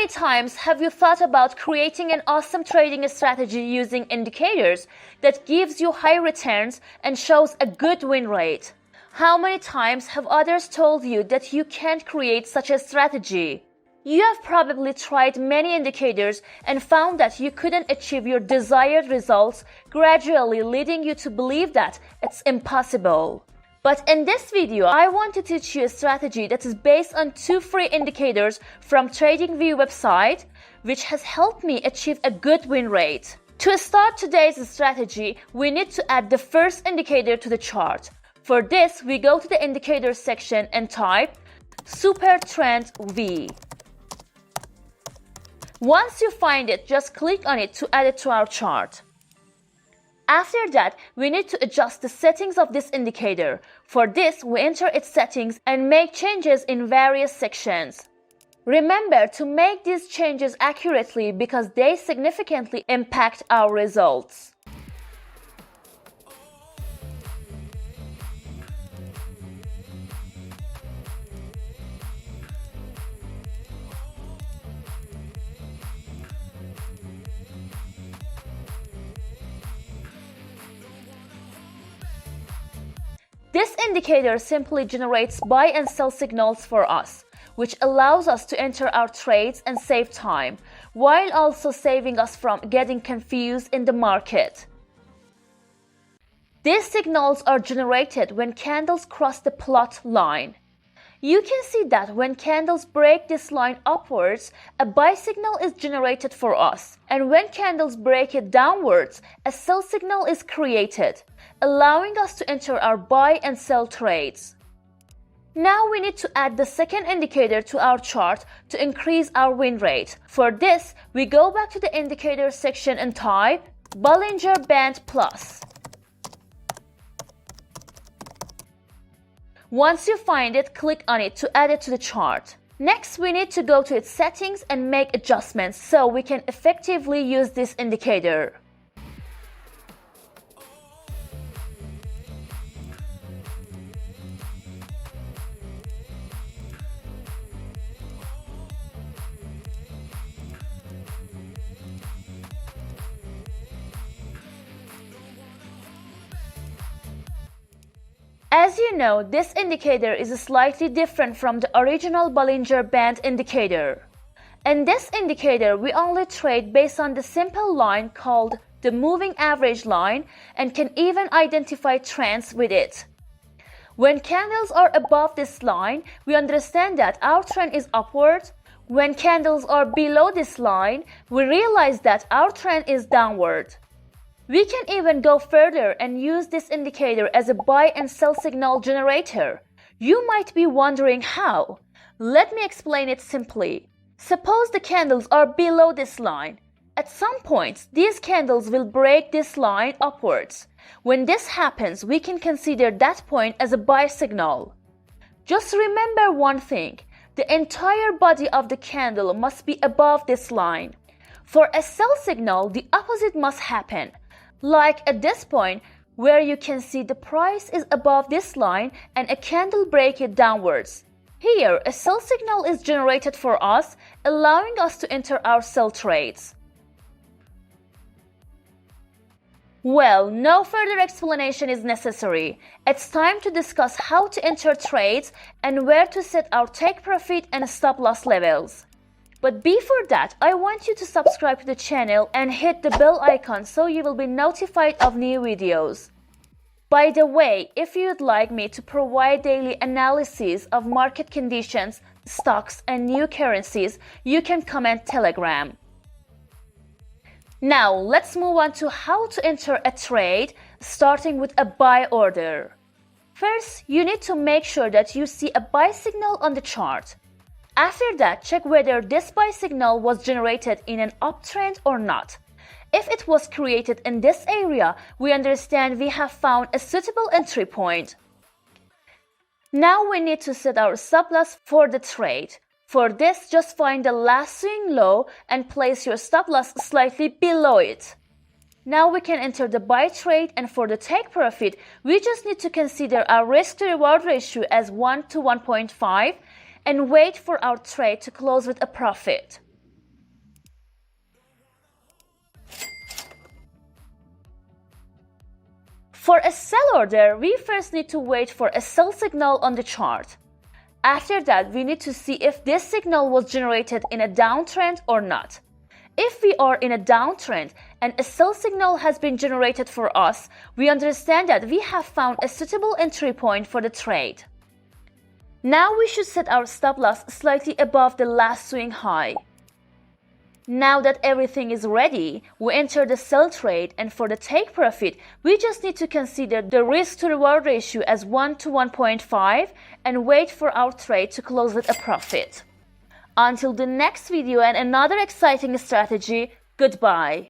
many times have you thought about creating an awesome trading strategy using indicators that gives you high returns and shows a good win rate? How many times have others told you that you can't create such a strategy? You have probably tried many indicators and found that you couldn't achieve your desired results, gradually leading you to believe that it's impossible. But in this video, I want to teach you a strategy that is based on 2 free indicators from TradingView website, which has helped me achieve a good win rate. To start today's strategy, we need to add the first indicator to the chart. For this, we go to the indicators section and type Super Trend V. Once you find it, just click on it to add it to our chart. After that, we need to adjust the settings of this indicator. For this, we enter its settings and make changes in various sections. Remember to make these changes accurately because they significantly impact our results. This indicator simply generates buy and sell signals for us, which allows us to enter our trades and save time, while also saving us from getting confused in the market. These signals are generated when candles cross the plot line. You can see that when candles break this line upwards, a buy signal is generated for us, and when candles break it downwards, a sell signal is created, allowing us to enter our buy and sell trades. Now we need to add the second indicator to our chart to increase our win rate. For this, we go back to the indicators section and type Bollinger Band Plus. Once you find it, click on it to add it to the chart. Next, we need to go to its settings and make adjustments so we can effectively use this indicator. As you know, this indicator is slightly different from the original Bollinger Band indicator. In this indicator, we only trade based on the simple line called the moving average line and can even identify trends with it. When candles are above this line, we understand that our trend is upward. When candles are below this line, we realize that our trend is downward. We can even go further and use this indicator as a buy and sell signal generator. You might be wondering how. Let me explain it simply. Suppose the candles are below this line. At some point, these candles will break this line upwards. When this happens, we can consider that point as a buy signal. Just remember one thing. The entire body of the candle must be above this line. For a sell signal, the opposite must happen. Like at this point, where you can see the price is above this line and a candle break it downwards. Here, a sell signal is generated for us, allowing us to enter our sell trades. Well, no further explanation is necessary. It's time to discuss how to enter trades and where to set our take profit and stop loss levels. But before that, I want you to subscribe to the channel and hit the bell icon so you will be notified of new videos. By the way, if you'd like me to provide daily analysis of market conditions, stocks, and new currencies, you can comment Telegram. Now, let's move on to how to enter a trade, starting with a buy order. First, you need to make sure that you see a buy signal on the chart. After that, check whether this buy signal was generated in an uptrend or not. If it was created in this area, we understand we have found a suitable entry point. Now we need to set our stop loss for the trade. For this, just find the last swing low and place your stop loss slightly below it. Now we can enter the buy trade, and for the take profit, we just need to consider our risk to reward ratio as 1 to 1.5 and wait for our trade to close with a profit. For a sell order, we first need to wait for a sell signal on the chart. After that, we need to see if this signal was generated in a downtrend or not. If we are in a downtrend and a sell signal has been generated for us, we understand that we have found a suitable entry point for the trade. Now we should set our stop loss slightly above the last swing high. Now that everything is ready, we enter the sell trade, and for the take profit, we just need to consider the risk to reward ratio as 1 to 1.5 and wait for our trade to close with a profit. Until the next video and another exciting strategy, goodbye.